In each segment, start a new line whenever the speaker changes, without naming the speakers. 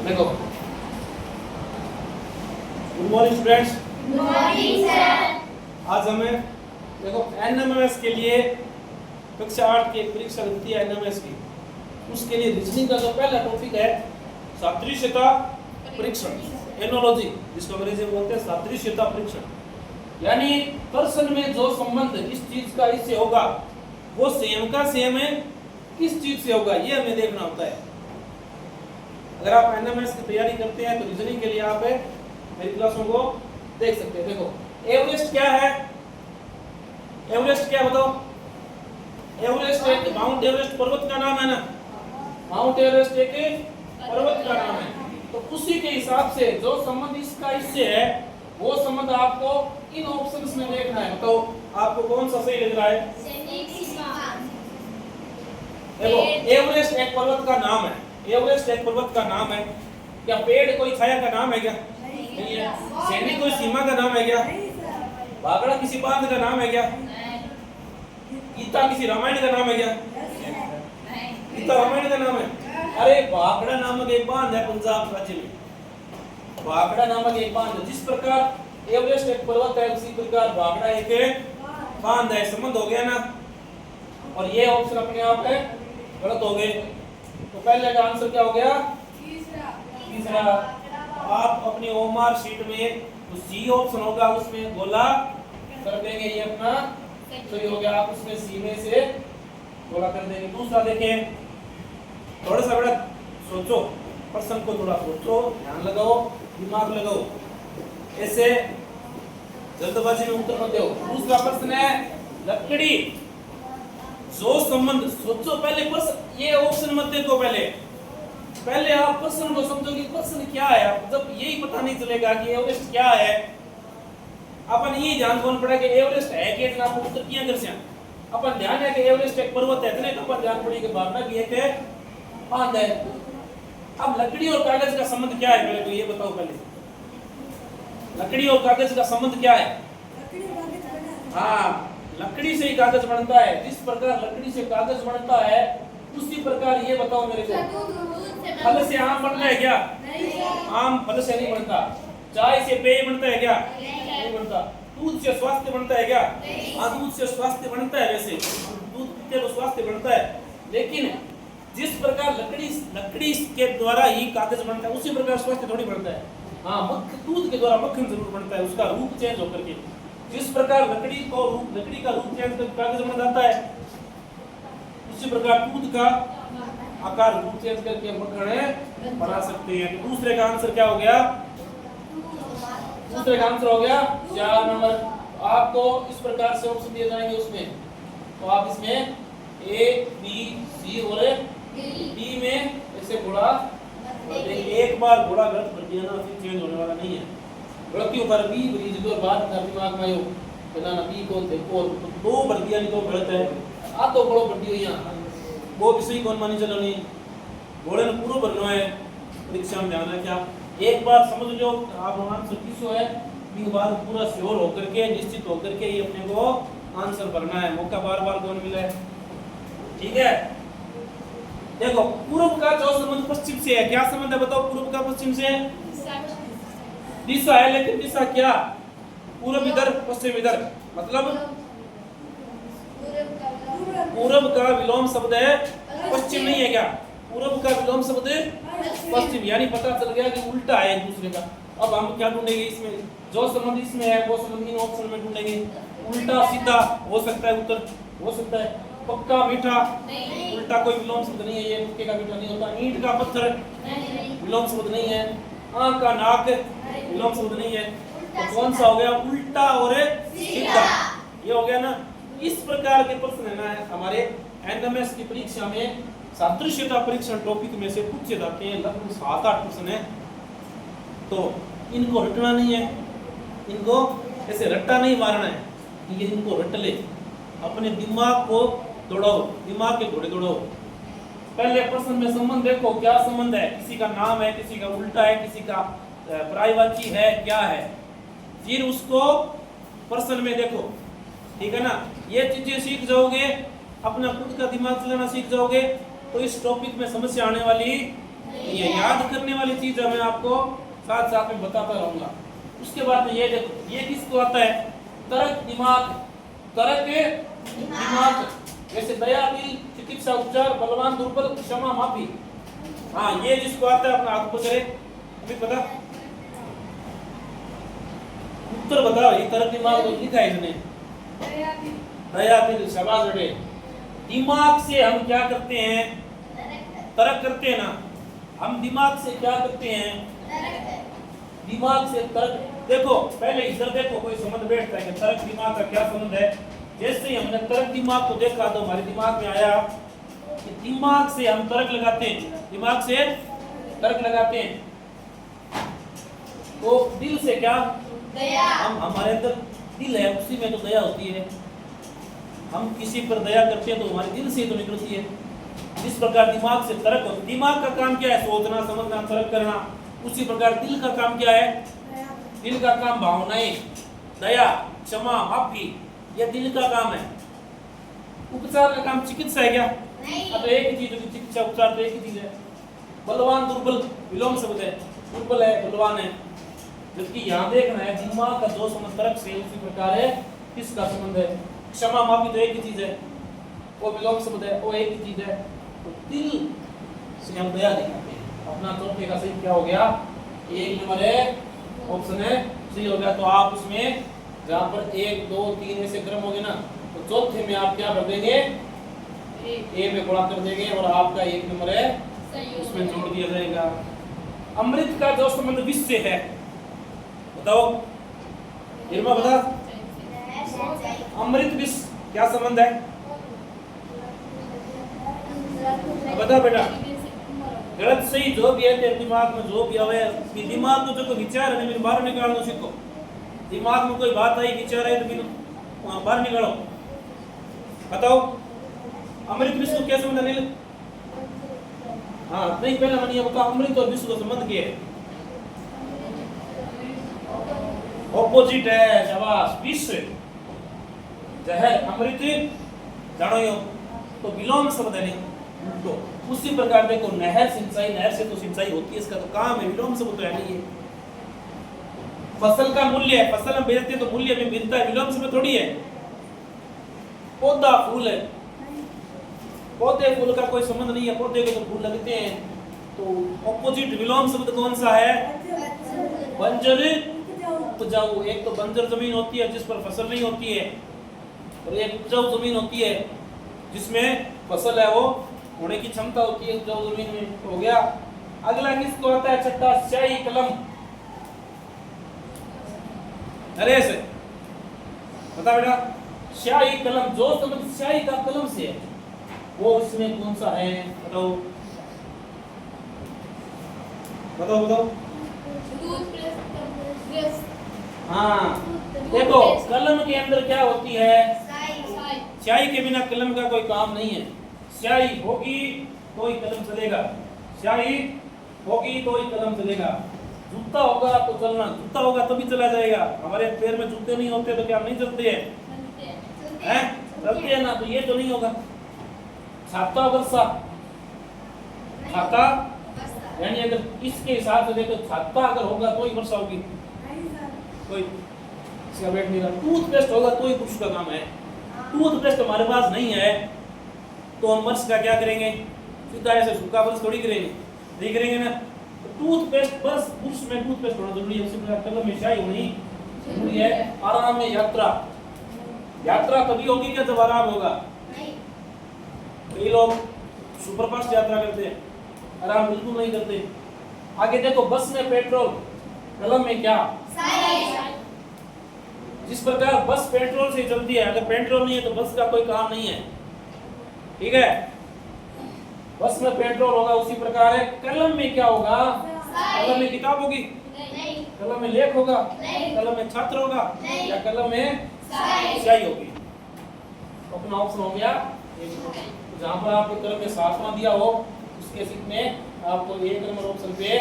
देखो, good morning students.
Good morning sir.
आज हमें देखो एनएमएस के लिए कक्षा 8 की एक परीक्षा होती है एनएमएस की, उसके लिए रीजनिंग का जो पहला टॉपिक है सादृश्यता परीक्षण, एनोलॉजी, जिसको अंग्रेजी में बोलते हैं सादृश्यता परीक्षण। यानी प्रश्न में जो संबंध इस चीज का इससे होगा वो सेम का सेम है किस चीज से होगा, ये हमें देखना होता है। अगर आप एनएमएस की तैयारी करते हैं तो रीजनिंग के लिए आप मेरी क्लासों को देख सकते हैं। देखो, एवरेस्ट क्या है? एवरेस्ट क्या बताओ? एवरेस्ट एक माउंट एवरेस्ट पर्वत का नाम है ना। माउंट एवरेस्ट एक पर्वत का नाम है, तो उसी के हिसाब से जो संबंध इसका इससे है वो संबंध आपको इन ऑप्शंस में देखना है। तो आपको कौन सा सही लग रहा है? देखो, एवरेस्ट एक पर्वत का नाम है। एवरेस्ट एक पर्वत का नाम है। क्या पेड़ कोई छाया का नाम है क्या? नहीं है। सैनिक कोई सीमा का नाम है क्या? भागड़ा किसी बांध का नाम है क्या? गीता किसी रामायण का नाम है क्या? गीता रामायण का नाम है। अरे भागड़ा नामक एक बांध है पंजाब राज्य में, भागड़ा नामक एक बांध है। जिस प्रकार एवरेस्ट एक पर्वत है उसी प्रकार भागड़ा एक बांध है। संबंध हो गया ना। और ये ऑप्शन अपने आप है गलत हो गए। तो पहले का आंसर क्या हो गया? तीसरा। आप अपनी ओमार शीट में तो सी ऑप्शन होगा उसमें गोला कर देंगे, ये अपना सही हो गया। आप उसमें सी में से गोला कर देंगे। दूसरा देखें, थोड़ा सा बड़ा सोचो, प्रश्न को थोड़ा सोचो, ध्यान लगाओ, दिमाग लगाओ, ऐसे जल्दबाजी में उत्तर मत दो। दूसरा प्रश्न है लकड़ी जो संबंध, सोचो पहले प्रश्न, ये ऑप्शन मत देखो, पहले आप प्रश्न को समझो कि प्रश्न क्या है। जब यही पता नहीं चलेगा कि एवरेस्ट क्या है, अपन ये ध्यान कौन पड़ा कि एवरेस्ट है कि इतना उत्तर किया कर से अपन ध्यान है कि एवरेस्ट एक पर्वत है, इतने तो अपन ध्यान पड़ी कि भागना भी एक है बांध है। अब लकड़ी और कागज का संबंध क्या है, पहले तो ये बताओ। पहले लकड़ी और कागज का संबंध क्या है? हाँ, लकड़ी से ही कागज बनता है। जिस प्रकार लकड़ी से कागज बनता है उसी प्रकार ये बताओ मेरे को, फल से आम बनता है क्या? आम फल से नहीं बनता। चाय से पेय बनता है क्या? नहीं बनता। दूध से स्वास्थ्य बनता है क्या? हाँ, दूध से स्वास्थ्य बनता है। वैसे दूध पीते तो स्वास्थ्य बनता है, लेकिन जिस प्रकार लकड़ी के द्वारा ही कागज बनता है उसी प्रकार स्वास्थ्य थोड़ी बनता है। हाँ, दूध के द्वारा मक्खन जरूर बनता है, उसका रूप चेंज होकर के। जिस प्रकार लकड़ी का रूप चेंज करके कागज बन जाता है, उसी प्रकार दूध का आकार रूप चेंज करके मक्खन बना सकते हैं। तो दूसरे का आंसर क्या हो गया? दूसरे का आंसर हो गया 4 नंबर। आपको इस प्रकार से ऑप्शन दिए जाएंगे उसमें, तो आप इसमें ए बी सी और डी में ऐसे घोड़ा एक बार घोड़ा गलत भर दिया ना फिर चेंज होने वाला नहीं है। गलतियों पर बी बरीज दो बात कर दिमाग में आयो बताना बी कौन थे और दो भर दिया नहीं तो गलत है। आ तो बड़ो भर दियो यहां वो भी सही कौन मानी चलो नहीं, घोड़े ने पूरा भरना है। परीक्षा में ध्यान रखा, एक बार समझ लो आप आंसर किसो है, एक बार पूरा श्योर होकर के निश्चित होकर के ही अपने को आंसर भरना है। मौका बार बार कौन मिला है, ठीक है। देखो, पूर्व का जो संबंध पश्चिम से है, क्या संबंध है बताओ? पूर्व का पश्चिम से दिशा है, लेकिन दिशा क्या? पूर्व इधर पश्चिम इधर, मतलब पूर्व का विलोम शब्द है पश्चिम नहीं है क्या? पूर्व का विलोम शब्द पश्चिम, यानी पता चल गया कि उल्टा है एक दूसरे का। अब हम क्या ढूंढेंगे इसमें? जो संबंध इसमें है वो संबंध इन ऑप्शन में ढूंढेंगे। उल्टा सीधा हो सकता है, उत्तर हो सकता है। पक्का मीठा, उल्टा कोई विलोम शब्द नहीं है, ये पक्के का मीठा नहीं होता। ईंट का पत्थर विलोम शब्द नहीं है। आंख का नाक विलोम शब्द नहीं है। तो कौन सा हो गया? उल्टा और सीधा, ये हो गया ना। इस प्रकार के प्रश्न है ना हमारे एनएमएस की परीक्षा में सादृश्यता परीक्षण टॉपिक में से पूछे जाते हैं। लगभग 7-8 प्रश्न है, तो इनको रटना नहीं है, इनको ऐसे रट्टा नहीं मारना है, ये इनको रट ले, अपने दिमाग को दौड़ाओ, दिमाग के घोड़े दौड़ाओ। पहले प्रश्न में संबंध देखो, क्या संबंध है? किसी का नाम है, किसी का उल्टा है, किसी का पर्यायवाची है, क्या है? फिर उसको प्रश्न में देखो, ठीक है ना। ये चीजें सीख जाओगे, अपना खुद का दिमाग चलाना सीख जाओगे, तो इस टॉपिक में समस्या आने वाली ये याद करने वाली चीज है, मैं आपको साथ साथ में बताता रहूंगा। उसके बाद में ये देखो, ये किसको आता है? तर्क दिमाग, तर्क दिमाग। जैसे दया, दिल, चिकित्सा, उपचार, बलवान, दुर्बल, क्षमा, माफी। हाँ, ये जिसको आता है अपना हाथ पकड़े, अभी पता उत्तर बताओ। ये तर्क दिमाग तो लिखा है इसने, दया, दिल, शाबाश बेटे। दिमाग से हम क्या करते हैं? तर्क करते हैं ना। हम दिमाग से क्या करते हैं? दिमाग से तर्क। देखो पहले इधर देखो, कोई संबंध बैठता है कि तर्क दिमाग का क्या संबंध है। जैसे ही हमने तर्क दिमाग को देखा तो हमारे दिमाग में आया कि दिमाग से हम तर्क लगाते हैं, दिमाग से तर्क लगाते हैं। तो दिल से क्या?
दया।
हम, हमारे अंदर दिल है, उसी में तो दया होती है। हम किसी पर दया करते हैं तो हमारे दिल से तो निकलती है। इस प्रकार दिमाग से तर्क होता है। दिमाग का काम क्या है? सोचना, समझना, तर्क करना। उसी प्रकार दिल का काम क्या है? दिल का काम भावनाएं, दया, क्षमा, माफी, यह दिल का काम है। उपचार का काम चिकित्सा है क्या?
नहीं।
तो एक ही चीज होगी, चिकित्सा उपचार तो एक ही चीज है। बलवान, दुर्बल, विलोम शब्द है। दुर्बल है, बलवान है। जबकि यहाँ देखना है दिमाग का जो संबंध तर्क से उसी प्रकार है किसका संबंध है? क्षमा, माफी तो एक ही चीज है। वो विलोम शब्द है, वो एक ही चीज है। तो दिल से हम दया दिखाते हैं। अपना चौथे का सही क्या हो गया? एक नंबर है, ऑप्शन है सही हो गया। तो आप उसमें जहाँ पर 1 2 3 में से क्रम होगे ना, तो चौथे में आप क्या कर देंगे? ए में गुणा कर देंगे और आपका 1 नंबर है उसमें जोड़ दिया जाएगा। अमृत का जो संबंध विष से है, बताओ निर्मा बता। अमृत विष क्या संबंध है? बता बेटा। गलत सही जो भी है तेरे दिमाग में, जो भी आवे, दिमाग में जो कोई विचार है, मेरे बाहर निकाल दो। सीखो, दिमाग में कोई बात आई, विचार है, तो बिन वहां बाहर निकालो। बताओ अमृत विष को क्या संबंध है? नील, हाँ नहीं, पहले मैंने ये बताओ अमृत और विष का संबंध क्या है? ऑपोजिट है, शाबाश। विष जहर, अमृत जानो यो तो विलोम शब्द है। तो उसी प्रकार देखो, नहर सिंचाई, नहर से तो सिंचाई होती है, इसका तो काम है, विलोम शब्द तो है नहीं है। फसल का मूल्य है, फसल हम बेचते तो मूल्य में मिलता है, विलोम शब्द थोड़ी है। पौधा फूल है, पौधे फूल का कोई संबंध नहीं है, पौधे को तो फूल लगते हैं। तो ऑपोजिट विलोम शब्द कौन सा है? बंजर, उपजाऊ। एक तो बंजर जमीन होती है जिस पर फसल नहीं होती है, और एक उपजाऊ जमीन होती है जिसमें फसल है, वो होने की क्षमता होती है उपजाऊ जमीन में। हो गया। अगला किसको आता है? छठा, स्याही कलम। नरेश बता बेटा, स्याही कलम, जो संबंध स्याही का कलम से है वो इसमें कौन सा है? बताओ बताओ बताओ। हाँ देखो, कलम के अंदर क्या होती है? स्याही के बिना कलम का कोई काम नहीं है। स्याही होगी तो ही कलम चलेगा, स्याही होगी तो ही कलम चलेगा। जूता होगा तो चलना, जूता होगा तभी चला जाएगा। हमारे पैर में जूते नहीं होते तो क्या नहीं चलते हैं? चलते हैं ना, तो ये तो नहीं होगा। छाता, वर्षा, छाता, यानी अगर इसके हिसाब से देखो, छाता अगर होगा तो ही वर्षा होगी। कोई इसका बैठ नहीं रहा। टूथपेस्ट होगा तो ही पुरुष का काम है। टूथपेस्ट हमारे पास नहीं है तो हम वर्ष का क्या करेंगे? सीधा ऐसे सूखा वर्ष थोड़ी करेंगे, नहीं करेंगे ना। तो टूथपेस्ट, बस पुरुष में टूथपेस्ट होना जरूरी है। उसी प्रकार कलम में स्याही होनी जरूरी है। आराम में यात्रा, यात्रा तभी होगी क्या जब आराम होगा। कई लोग सुपरफास्ट यात्रा करते हैं, आराम बिल्कुल नहीं करते। आगे देखो, बस में पेट्रोल, कलम में क्या? जिस प्रकार बस पेट्रोल से चलती है, अगर पेट्रोल नहीं है तो बस का कोई काम नहीं है। ठीक है, बस में पेट्रोल होगा, उसी प्रकार है कलम में क्या होगा? कलम में किताब होगी, कलम में लेख होगा, कलम में छात्र होगा, या कलम में स्याही होगी। अपना ऑप्शन हो गया। जहां पर आपको कलम में 7वां दिया हो उसके सीट में आपको 1 नंबर ऑप्शन पे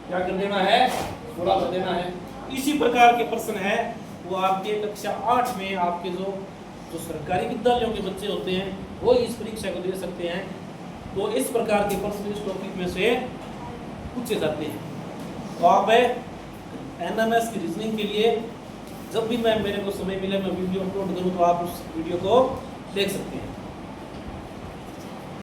क्या कर देना है? पूरा कर देना है। इसी प्रकार के प्रश्न है वो आपके कक्षा 8 में आपके जो सरकारी विद्यालयों के बच्चे होते हैं वो इस परीक्षा को दे सकते हैं। तो इस प्रकार के प्रश्न इस टॉपिक में से पूछे जाते हैं। तो आप एनएमएस की रीजनिंग के लिए जब भी मेरे को समय मिले मैं वीडियो अपलोड करूँ तो आप उस वीडियो को देख सकते हैं।